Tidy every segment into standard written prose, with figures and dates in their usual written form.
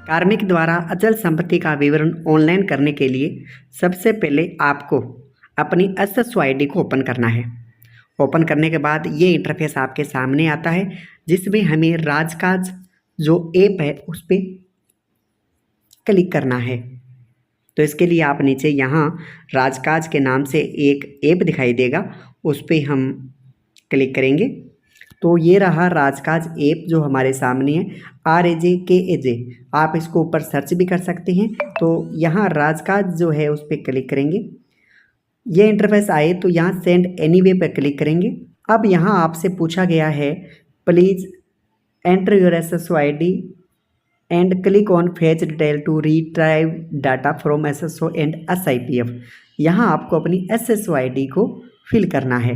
कार्मिक द्वारा अचल संपत्ति का विवरण ऑनलाइन करने के लिए सबसे पहले आपको अपनी SSO ID को ओपन करना है। ओपन करने के बाद ये इंटरफेस आपके सामने आता है, जिसमें हमें राजकाज जो ऐप है उस पर क्लिक करना है। तो इसके लिए आप नीचे यहाँ राजकाज के नाम से एक ऐप दिखाई देगा, उस पर हम क्लिक करेंगे। तो ये रहा राजकाज ऐप जो हमारे सामने है, RAJKAJ। आप इसको ऊपर सर्च भी कर सकते हैं। तो यहाँ राजकाज जो है उस पर क्लिक करेंगे। ये इंटरफेस आए तो यहाँ सेंड एनीवे पर क्लिक करेंगे। अब यहाँ आपसे पूछा गया है please enter your SSO ID and click on fetch detail to retrieve data from SSO and SIPF। यहाँ आपको अपनी SSO ID को फिल करना है।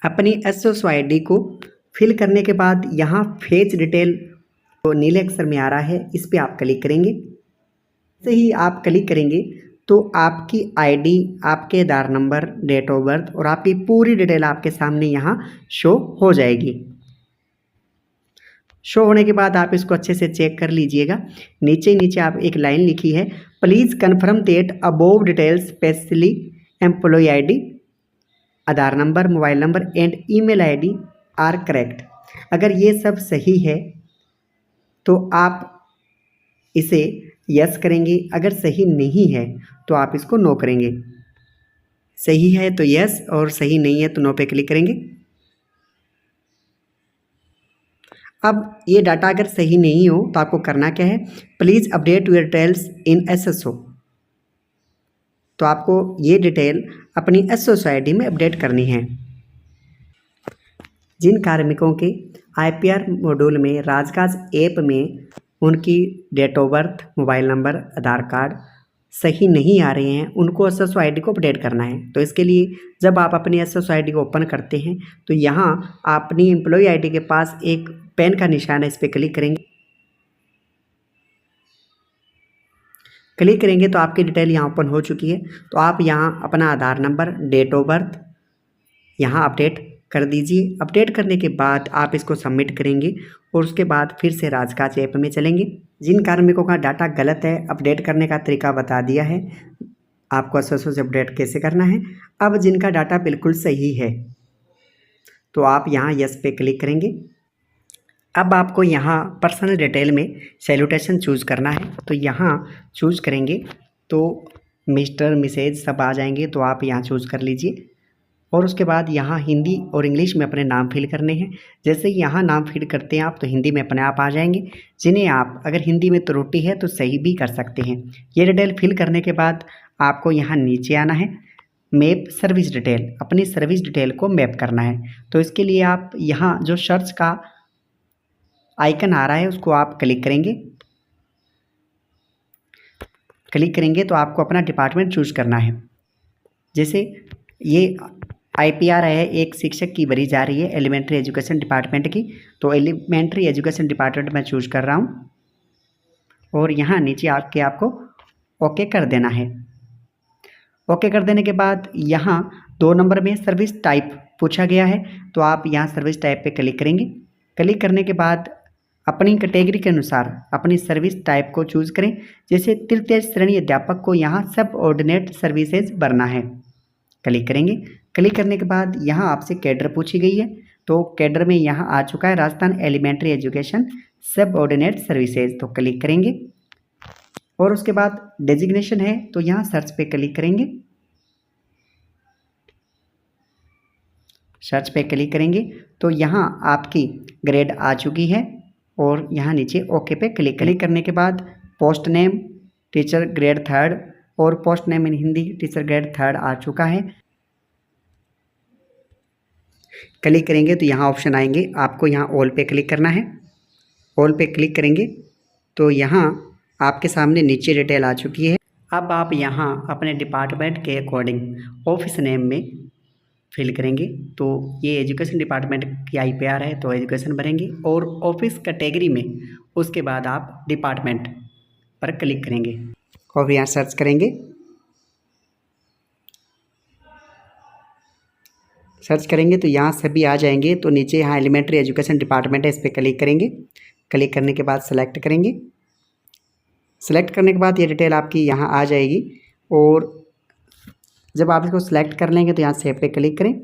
अपनी SSO ID को फिल करने के बाद यहाँ फेच डिटेल तो नीले अक्षर में आ रहा है, इस पर आप क्लिक करेंगे। जैसे ही आप क्लिक करेंगे तो आपकी ID, आपके आधार नंबर, डेट ऑफ बर्थ और आपकी पूरी डिटेल आपके सामने यहाँ शो हो जाएगी। शो होने के बाद आप इसको अच्छे से चेक कर लीजिएगा। नीचे आप एक लाइन लिखी है, please confirm that above details specially employee ID, Aadhaar number, mobile number and email ID are correct. अगर ये सब सही है तो आप इसे यस करेंगे, अगर सही नहीं है तो आप इसको नो करेंगे। सही है तो यस और सही नहीं है तो नो पे क्लिक करेंगे। अब ये डाटा अगर सही नहीं हो तो आपको करना क्या है, please update your details in SSO। तो आपको ये डिटेल अपनी SSO ID में अपडेट करनी है। जिन कार्मिकों के IPR मॉड्यूल में राजकाज ऐप में उनकी date of birth, mobile number, Aadhaar card सही नहीं आ रहे हैं, उनको SSO ID को अपडेट करना है। तो इसके लिए जब आप अपनी SSO ID को ओपन करते हैं तो यहाँ अपनी एम्प्लॉय ID के पास एक पेन का निशान है, इस पर क्लिक करेंगे। क्लिक करेंगे तो आपकी डिटेल यहाँ ओपन हो चुकी है। तो आप यहाँ अपना आधार नंबर, डेट ऑफ बर्थ यहाँ अपडेट कर दीजिए। अपडेट करने के बाद आप इसको सबमिट करेंगे और उसके बाद फिर से राजकाज ऐप में चलेंगे। जिन कार्मिकों का डाटा गलत है, अपडेट करने का तरीका बता दिया है, आपको SSO से अपडेट कैसे करना है। अब जिनका डाटा बिल्कुल सही है तो आप यहाँ यस पे क्लिक करेंगे। अब आपको यहाँ पर्सनल डिटेल में सैल्यूटेशन चूज़ करना है। तो यहाँ चूज़ करेंगे तो मिस्टर, मिसेज सब आ जाएंगे, तो आप यहाँ चूज़ कर लीजिए। और उसके बाद यहाँ हिंदी और इंग्लिश में अपने नाम फिल करने हैं। जैसे ही यहाँ नाम फिल करते हैं आप तो हिंदी में अपने आप आ जाएंगे, जिन्हें आप अगर हिंदी में त्रुटि है तो सही भी कर सकते हैं। ये डिटेल फिल करने के बाद आपको यहाँ नीचे आना है, मैप सर्विस डिटेल, अपनी सर्विस डिटेल को मैप करना है। तो इसके लिए आप यहाँ जो सर्च का आइकन आ रहा है उसको आप क्लिक करेंगे। क्लिक करेंगे तो आपको अपना डिपार्टमेंट चूज करना है। जैसे ये IPR है, एक शिक्षक की भरी जा रही है एलिमेंट्री एजुकेशन डिपार्टमेंट की, तो एलिमेंट्री एजुकेशन डिपार्टमेंट मैं चूज कर रहा हूँ और यहाँ नीचे आके आपको ओके कर देना है। ओके कर देने के बाद यहाँ 2 नंबर में सर्विस टाइप पूछा गया है, तो आप यहाँ सर्विस टाइप पे क्लिक करेंगे। क्लिक करने के बाद अपनी कैटेगरी के अनुसार अपनी सर्विस टाइप को चूज़ करें। जैसे तृतीय श्रेणी अध्यापक को यहाँ सब ऑर्डिनेट सर्विसेज भरना है, क्लिक करेंगे। क्लिक करने के बाद यहाँ आपसे कैडर पूछी गई है, तो कैडर में यहाँ आ चुका है राजस्थान एलिमेंट्री एजुकेशन सब ऑर्डिनेट सर्विसेज, तो क्लिक करेंगे। और उसके बाद डेजिग्नेशन है तो यहाँ सर्च पे क्लिक करेंगे। सर्च पे क्लिक करेंगे तो यहाँ आपकी ग्रेड आ चुकी है और यहाँ नीचे ओके पे क्लिक करने के बाद पोस्ट नेम टीचर ग्रेड 3 और post name in Hindi teacher grade 3 आ चुका है। क्लिक करेंगे तो यहाँ ऑप्शन आएंगे, आपको यहाँ ऑल पे क्लिक करना है। ऑल पे क्लिक करेंगे तो यहाँ आपके सामने नीचे डिटेल आ चुकी है। अब आप यहाँ अपने डिपार्टमेंट के अकॉर्डिंग ऑफिस नेम में फिल करेंगे। तो ये एजुकेशन डिपार्टमेंट की IPR है तो एजुकेशन भरेंगे और ऑफिस कैटेगरी में उसके बाद आप डिपार्टमेंट पर क्लिक करेंगे और यहाँ सर्च करेंगे। सर्च करेंगे तो यहाँ सभी आ जाएंगे। तो नीचे यहाँ एलिमेंट्री एजुकेशन डिपार्टमेंट है, इस पर क्लिक करेंगे। क्लिक करने के बाद सेलेक्ट करेंगे। सेलेक्ट करने के बाद ये डिटेल आपकी यहाँ आ जाएगी और जब आप इसको सेलेक्ट कर लेंगे तो यहाँ सेव पे क्लिक करें।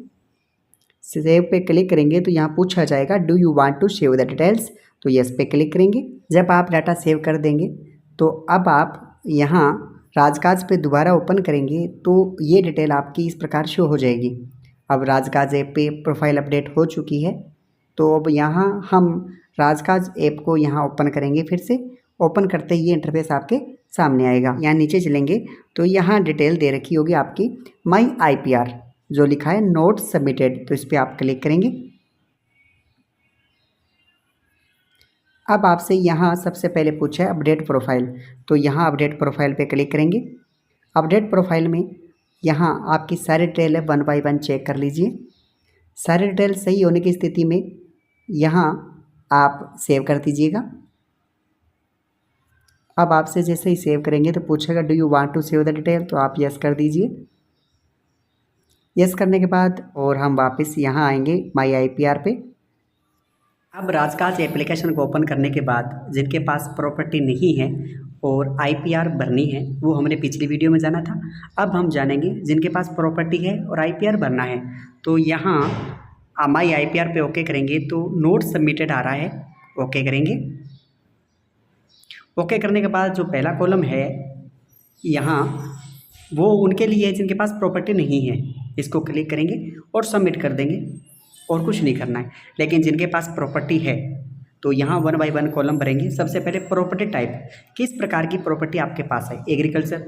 सेव पे क्लिक करेंगे तो यहाँ पूछा जाएगा do you want to save the details, तो यस पे क्लिक करेंगे। जब आप डाटा सेव कर देंगे तो अब आप यहाँ राजकाज पे दोबारा ओपन करेंगे तो ये डिटेल आपकी इस प्रकार शो हो जाएगी। अब राजकाज ऐप पे प्रोफाइल अपडेट हो चुकी है। तो अब यहाँ हम राजकाज ऐप को यहाँ ओपन करेंगे। फिर से ओपन करते ही ये इंटरफेस आपके सामने आएगा। यहाँ नीचे चलेंगे तो यहाँ डिटेल दे रखी होगी आपकी माई IPR, जो लिखा है नोट सबमिटेड, तो इस पर आप क्लिक करेंगे। अब आपसे यहाँ सबसे पहले पूछा है अपडेट प्रोफाइल, तो यहाँ अपडेट प्रोफाइल पे क्लिक करेंगे। अपडेट प्रोफाइल में यहाँ आपकी सारी डिटेल है 1 बाय 1 चेक कर लीजिए। सारी डिटेल सही होने की स्थिति में यहाँ आप सेव कर दीजिएगा। अब आपसे जैसे ही सेव करेंगे तो पूछेगा do you want to save the detail, तो आप यस कर दीजिए। यस करने के बाद और हम वापस यहाँ आएंगे माई IPR पे। अब राजकाज एप्लीकेशन को ओपन करने के बाद जिनके पास प्रॉपर्टी नहीं है और IPR भरनी है, वो हमने पिछली वीडियो में जाना था। अब हम जानेंगे जिनके पास प्रॉपर्टी है और IPR भरना है। तो यहाँ माई IPR पे ओके करेंगे तो नोट सबमिटेड आ रहा है, ओके करेंगे। ओके करने के बाद जो पहला कॉलम है यहाँ वो उनके लिए है जिनके पास प्रॉपर्टी नहीं है, इसको क्लिक करेंगे और सबमिट कर देंगे और कुछ नहीं करना है। लेकिन जिनके पास प्रॉपर्टी है तो यहाँ 1 बाय 1 कॉलम भरेंगे। सबसे पहले प्रॉपर्टी टाइप, किस प्रकार की प्रॉपर्टी आपके पास है, एग्रीकल्चर,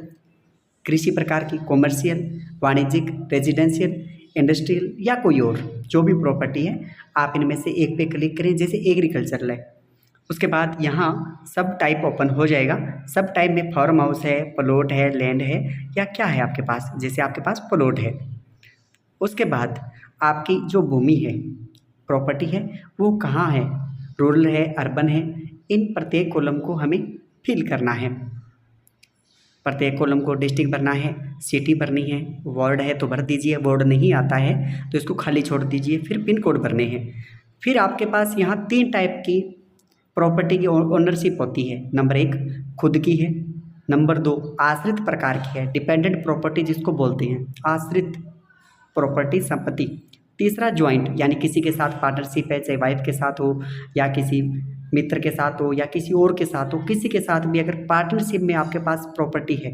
कृषि प्रकार की, कॉमर्शियल, वाणिज्यिक, रेजिडेंशियल, इंडस्ट्रियल या कोई और जो भी प्रॉपर्टी है आप इनमें से एक पे क्लिक करें। जैसे एग्रीकल्चर है, उसके बाद यहाँ सब टाइप ओपन हो जाएगा। सब टाइप में फार्म हाउस है, प्लॉट है, लैंड है या क्या है आपके पास, जैसे आपके पास प्लॉट है। उसके बाद आपकी जो भूमि है, प्रॉपर्टी है, वो कहाँ है, रूरल है, अर्बन है, इन प्रत्येक कॉलम को हमें फिल करना है। प्रत्येक कॉलम को डिस्ट्रिक्ट भरना है, सिटी भरनी है, वार्ड है तो भर दीजिए, वार्ड नहीं आता है तो इसको खाली छोड़ दीजिए। फिर पिन कोड भरने हैं। फिर आपके पास यहाँ 3 टाइप की प्रॉपर्टी की ओनरशिप होती है। नंबर 1 खुद की है, नंबर 2 आश्रित प्रकार की है, डिपेंडेंट प्रॉपर्टी जिसको बोलते हैं, आश्रित प्रॉपर्टी संपत्ति। तीसरा ज्वाइंट, यानी किसी के साथ पार्टनरशिप है, चाहे वाइफ के साथ हो या किसी मित्र के साथ हो या किसी और के साथ हो, किसी के साथ भी अगर पार्टनरशिप में आपके पास प्रॉपर्टी है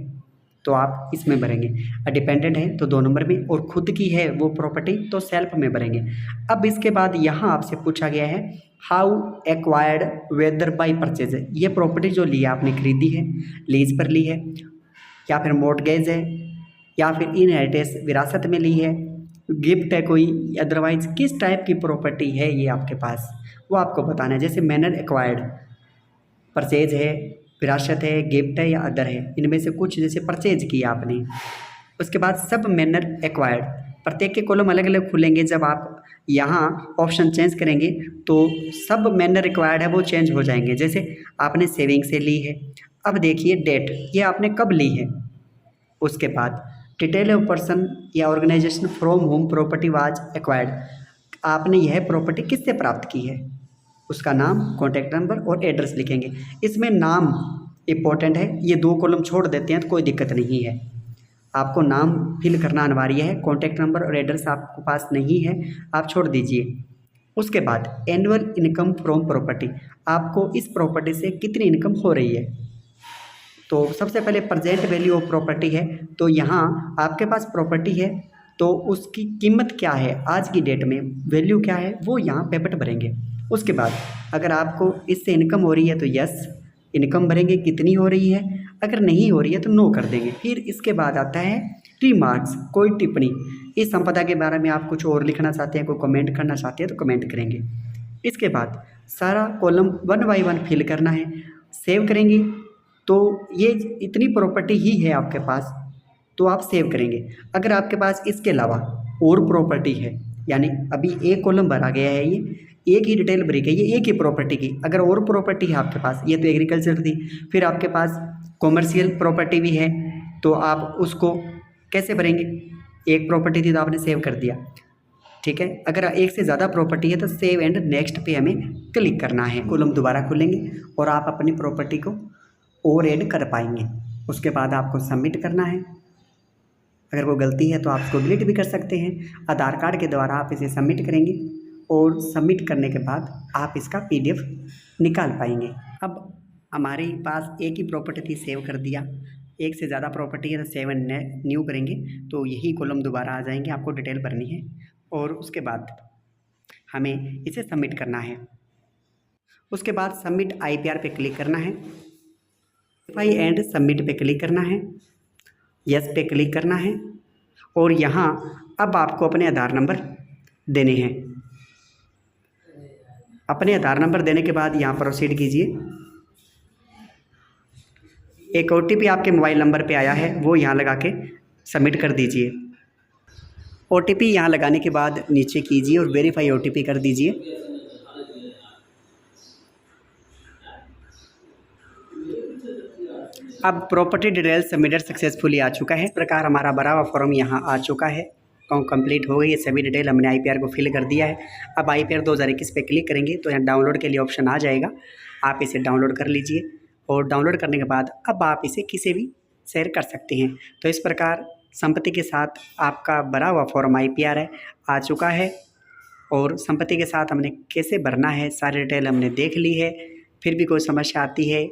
तो आप इसमें भरेंगे। डिपेंडेंट है तो 2 नंबर में, और खुद की है वो प्रॉपर्टी तो सेल्फ में भरेंगे। अब इसके बाद यहाँ आपसे पूछा गया है how acquired whether by purchase, ये प्रॉपर्टी जो ली है आपने खरीदी है, लीज पर ली है या फिर मॉर्टगेज है या फिर इनहेरिटेंस विरासत में ली है, गिफ्ट है कोई, अदरवाइज किस टाइप की प्रॉपर्टी है ये आपके पास, वो आपको बताना है। जैसे मैनर एक्वायर्ड, परचेज है, विरासत है, गिफ्ट है या अदर है, इनमें से कुछ जैसे परचेज किया आपने। उसके बाद सब मैनर एक्वायर्ड, प्रत्येक के कॉलम अलग अलग खुलेंगे। जब आप यहाँ ऑप्शन चेंज करेंगे तो सब मैनर रिक्वायर्ड है वो चेंज हो जाएंगे। जैसे आपने सेविंग से ली है, अब देखिए डेट, ये आपने कब ली है। उसके बाद डिटेल ऑफ पर्सन या organisation from whom property was acquired, आपने यह प्रॉपर्टी किससे प्राप्त की है, उसका नाम, कॉन्टैक्ट नंबर और एड्रेस लिखेंगे। इसमें नाम इम्पोर्टेंट है, ये 2 कॉलम छोड़ देते हैं तो कोई दिक्कत नहीं है, आपको नाम फिल करना अनिवार्य है। कॉन्टैक्ट नंबर और एड्रेस आपके पास नहीं है, आप छोड़ दीजिए। उसके बाद एनुअल इनकम फ्रॉम प्रॉपर्टी, आपको इस प्रॉपर्टी से कितनी इनकम हो रही है। तो सबसे पहले प्रेजेंट वैल्यू ऑफ प्रॉपर्टी है, तो यहाँ आपके पास प्रॉपर्टी है तो उसकी कीमत क्या है आज की डेट में, वैल्यू क्या है, वो यहाँ पेमेंट भरेंगे। उसके बाद अगर आपको इससे इनकम हो रही है तो यस इनकम भरेंगे, कितनी हो रही है, अगर नहीं हो रही है तो नो कर देंगे। फिर इसके बाद आता है रिमार्क्स, कोई टिप्पणी, इस संपदा के बारे में आप कुछ और लिखना चाहते हैं, कोई कमेंट करना चाहते हैं तो कमेंट करेंगे। इसके बाद सारा कॉलम 1 बाय 1 फिल करना है, सेव करेंगे। तो ये इतनी प्रॉपर्टी ही है आपके पास तो आप सेव करेंगे। अगर आपके पास इसके अलावा और प्रॉपर्टी है, यानी अभी एक कॉलम भरा गया है, ये एक ही डिटेल भरी गई है एक ही प्रॉपर्टी की, अगर और प्रॉपर्टी है आपके पास, ये तो एग्रीकल्चर थी, फिर आपके पास कॉमर्शियल प्रॉपर्टी भी है तो आप उसको कैसे भरेंगे। एक प्रॉपर्टी थी तो आपने सेव कर दिया, ठीक है। अगर एक से ज़्यादा प्रॉपर्टी है तो सेव एंड नेक्स्ट पे हमें क्लिक करना है। कॉलम दोबारा खुलेंगे और आप अपनी प्रॉपर्टी को और ऐड कर पाएंगे। उसके बाद आपको सबमिट करना है। अगर कोई गलती है तो आप उसको डिलीट भी कर सकते हैं। आधार कार्ड के द्वारा आप इसे सबमिट करेंगे और सबमिट करने के बाद आप इसका PDF निकाल पाएंगे। अब हमारे पास एक ही प्रॉपर्टी थी, सेव कर दिया। एक से ज़्यादा प्रॉपर्टी है तो सेव एंड न्यू करेंगे तो यही कॉलम दोबारा आ जाएंगे। आपको डिटेल भरनी है और उसके बाद हमें इसे सबमिट करना है। उसके बाद सबमिट IPR पे क्लिक करना है, वेरीफाई एंड सबमिट पे क्लिक करना है, यस पे क्लिक करना है और यहाँ अब आपको अपने आधार नंबर देने हैं। अपने आधार नंबर देने के बाद यहाँ प्रोसीड कीजिए। एक OTP आपके मोबाइल नंबर पे आया है, वो यहाँ लगा के सबमिट कर दीजिए। OTP यहाँ लगाने के बाद नीचे कीजिए और वेरीफाई OTP कर दीजिए। अब प्रॉपर्टी डिटेल सबमिटेड सक्सेसफुली आ चुका है। इस प्रकार हमारा भरा हुआ फॉर्म यहाँ आ चुका है, कंप्लीट हो गई है। सभी डिटेल हमने IPR को फिल कर दिया है। अब IPR 2021 पे क्लिक करेंगे तो यहाँ डाउनलोड के लिए ऑप्शन आ जाएगा, आप इसे डाउनलोड कर लीजिए और डाउनलोड करने के बाद अब आप इसे किसी भी शेयर कर सकते हैं। तो इस प्रकार संपत्ति के साथ आपका भरा हुआ फॉर्म IPR है आ चुका है और संपत्ति के साथ हमने कैसे भरना है सारी डिटेल हमने देख ली है। फिर भी कोई समस्या आती है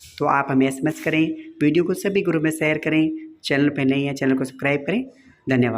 तो आप हमें SMS करें, वीडियो को सभी ग्रुप में शेयर करें। चैनल पर नए हैं चैनल को सब्सक्राइब करें। धन्यवाद।